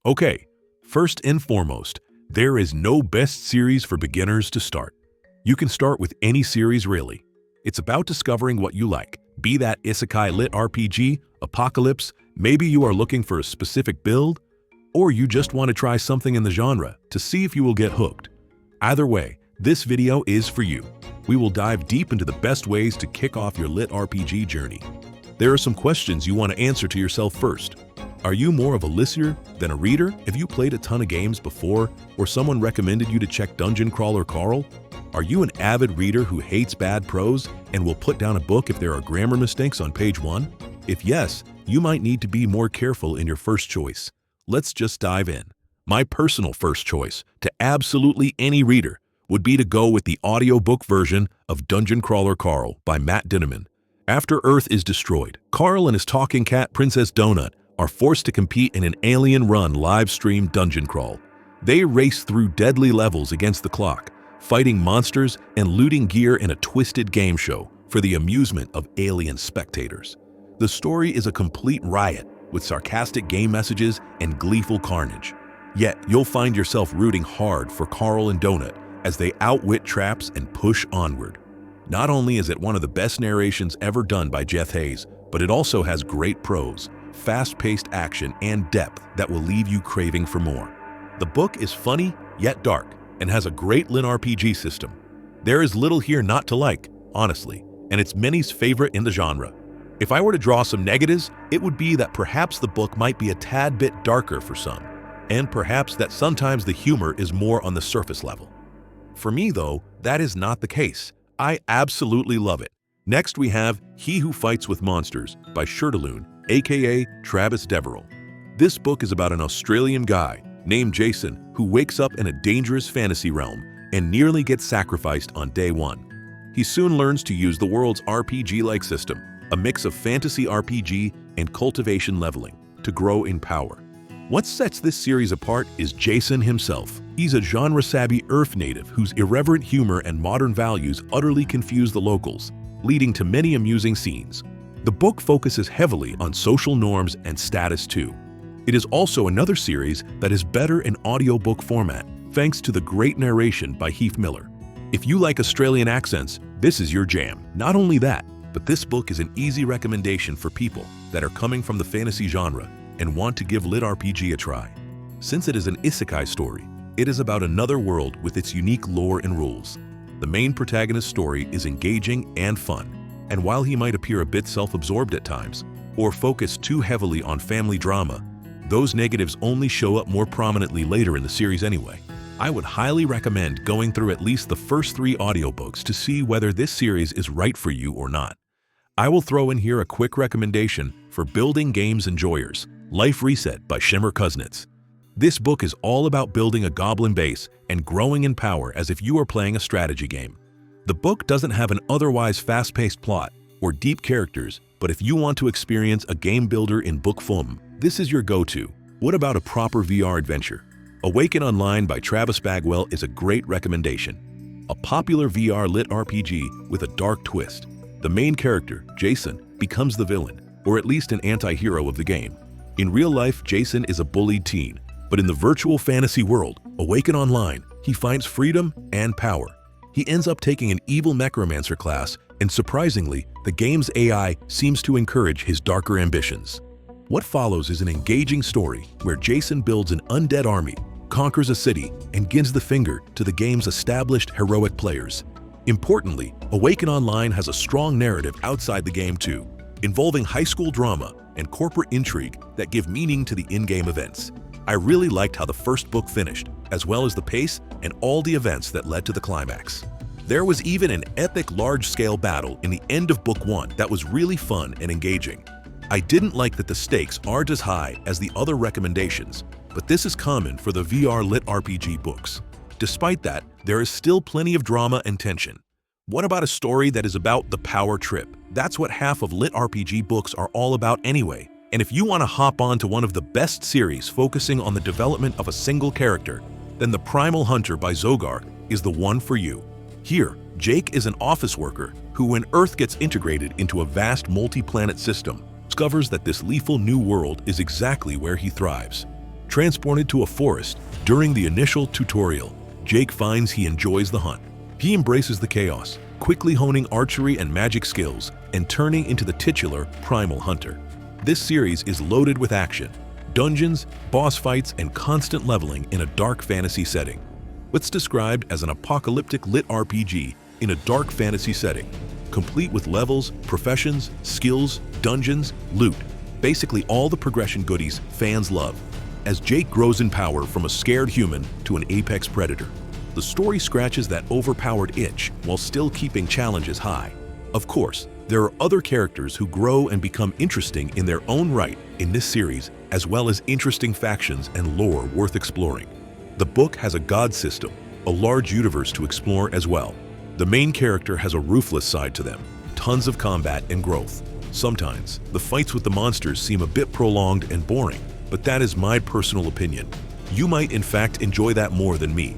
Okay, first and foremost, there is no best series for beginners to start. You can start with any series really. It's about discovering what you like, be that isekai lit RPG, apocalypse, maybe you are looking for a specific build, or you just want to try something in the genre to see if you will get hooked. Either way, this video is for you. We will dive deep into the best ways to kick off your lit RPG journey. There are some questions you want to answer to yourself first. Are you more of a listener than a reader? Have you played a ton of games before, or someone recommended you to check Dungeoncrawl or Carl? Are you an avid reader who hates bad prose and will put down a book if there are grammar mistakes on page 1? If yes, you might need to be more careful in your first choice. Let's just dive in. My personal first choice to absolutely any reader would be to go with the audiobook version of Dungeon Crawler Carl by Matt Dinniman. After Earth is destroyed, Carl and his talking cat Princess Donut are forced to compete in an alien-run live-stream dungeon crawl. They race through deadly levels against the clock, fighting monsters and looting gear in a twisted game show for the amusement of alien spectators. The story is a complete riot with sarcastic game messages and gleeful carnage. Yet, you'll find yourself rooting hard for Carl and Donut as they outwit traps and push onward. Not only is it one of the best narrations ever done by Jeff Hayes, but it also has great prose, fast-paced action, and depth that will leave you craving for more. The book is funny yet dark and has a great LitRPG system. There is little here not to like, honestly, and it's many's favorite in the genre. If I were to draw some negatives, it would be that perhaps the book might be a tad bit darker for some, and perhaps that sometimes the humor is more on the surface level. For me, though, that is not the case. I absolutely love it. Next, we have He Who Fights with Monsters by Shirtaloon, aka Travis Deverell. This book is about an Australian guy named Jason who wakes up in a dangerous fantasy realm and nearly gets sacrificed on day one. He soon learns to use the world's RPG-like system, a mix of fantasy RPG and cultivation leveling, to grow in power. What sets this series apart is Jason himself. He's a genre-savvy Earth native whose irreverent humor and modern values utterly confuse the locals, leading to many amusing scenes. The book focuses heavily on social norms and status too. It is also another series that is better in audiobook format, thanks to the great narration by Heath Miller. If you like Australian accents, this is your jam. Not only that, but this book is an easy recommendation for people that are coming from the fantasy genre and want to give LitRPG a try. Since it is an isekai story, it is about another world with its unique lore and rules. The main protagonist's story is engaging and fun, and while he might appear a bit self-absorbed at times, or focus too heavily on family drama, those negatives only show up more prominently later in the series anyway. I would highly recommend going through at least the first 3 audiobooks to see whether this series is right for you or not. I will throw in here a quick recommendation for building games enjoyers, Life Reset by Shimmer Kuznets. This book is all about building a goblin base and growing in power as if you are playing a strategy game. The book doesn't have an otherwise fast-paced plot or deep characters, but if you want to experience a game builder in book form, this is your go-to. What about a proper VR adventure? Awaken Online by Travis Bagwell is a great recommendation. A popular VR lit RPG with a dark twist. The main character, Jason, becomes the villain, or at least an anti-hero of the game. In real life, Jason is a bullied teen, but in the virtual fantasy world, Awaken Online, he finds freedom and power. He ends up taking an evil necromancer class, and surprisingly, the game's AI seems to encourage his darker ambitions. What follows is an engaging story where Jason builds an undead army, conquers a city, and gives the finger to the game's established heroic players. Importantly, Awaken Online has a strong narrative outside the game too, involving high school drama and corporate intrigue that give meaning to the in-game events. I really liked how the first book finished, as well as the pace and all the events that led to the climax. There was even an epic large-scale battle in the end of book 1 that was really fun and engaging. I didn't like that the stakes aren't as high as the other recommendations, but this is common for the VR lit RPG books. Despite that, there is still plenty of drama and tension. What about a story that is about the power trip? That's what half of LitRPG books are all about anyway. And if you want to hop on to one of the best series focusing on the development of a single character, then the Primal Hunter by Zogar is the one for you. Here, Jake is an office worker who, when Earth gets integrated into a vast multi-planet system, discovers that this lethal new world is exactly where he thrives. Transported to a forest, during the initial tutorial, Jake finds he enjoys the hunt. He embraces the chaos, quickly honing archery and magic skills and turning into the titular Primal Hunter. This series is loaded with action, dungeons, boss fights, and constant leveling in a dark fantasy setting. What's described as an apocalyptic lit RPG in a dark fantasy setting, complete with levels, professions, skills, dungeons, loot, basically all the progression goodies fans love. As Jake grows in power from a scared human to an apex predator, the story scratches that overpowered itch while still keeping challenges high. Of course, there are other characters who grow and become interesting in their own right in this series, as well as interesting factions and lore worth exploring. The book has a god system, a large universe to explore as well. The main character has a ruthless side to them, tons of combat and growth. Sometimes, the fights with the monsters seem a bit prolonged and boring, but that is my personal opinion. You might in fact enjoy that more than me.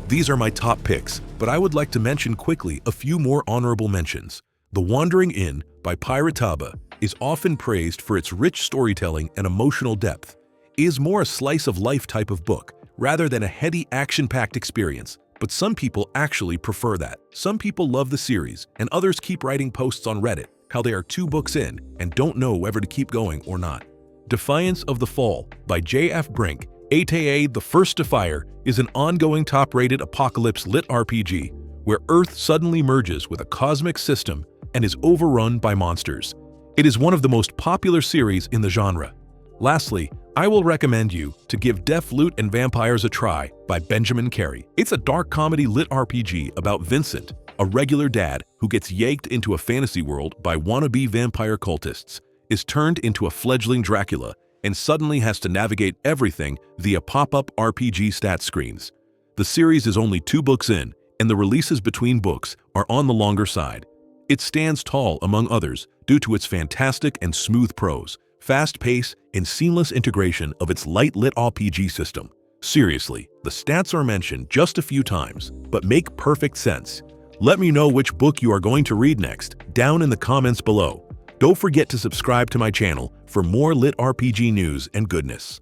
These are my top picks, but I would like to mention quickly a few more honorable mentions. The Wandering Inn by Pirataba is often praised for its rich storytelling and emotional depth. It is more a slice-of-life type of book, rather than a heady action-packed experience, but some people actually prefer that. Some people love the series, and others keep writing posts on Reddit how they are 2 books in and don't know whether to keep going or not. Defiance of the Fall by J.F. Brink, aka The First to Fire, is an ongoing top-rated apocalypse lit RPG where Earth suddenly merges with a cosmic system and is overrun by monsters. It is one of the most popular series in the genre. Lastly, I will recommend you to give Death, Loot, and Vampires a try by Benjamin Carey. It's a dark comedy lit RPG about Vincent, a regular dad who gets yanked into a fantasy world by wannabe vampire cultists, is turned into a fledgling Dracula, and suddenly has to navigate everything via pop-up RPG stat screens. The series is only 2 books in, and the releases between books are on the longer side. It stands tall among others due to its fantastic and smooth prose, fast pace, and seamless integration of its light lit RPG system. Seriously, the stats are mentioned just a few times, but make perfect sense. Let me know which book you are going to read next down in the comments below. Don't forget to subscribe to my channel for more lit RPG news and goodness.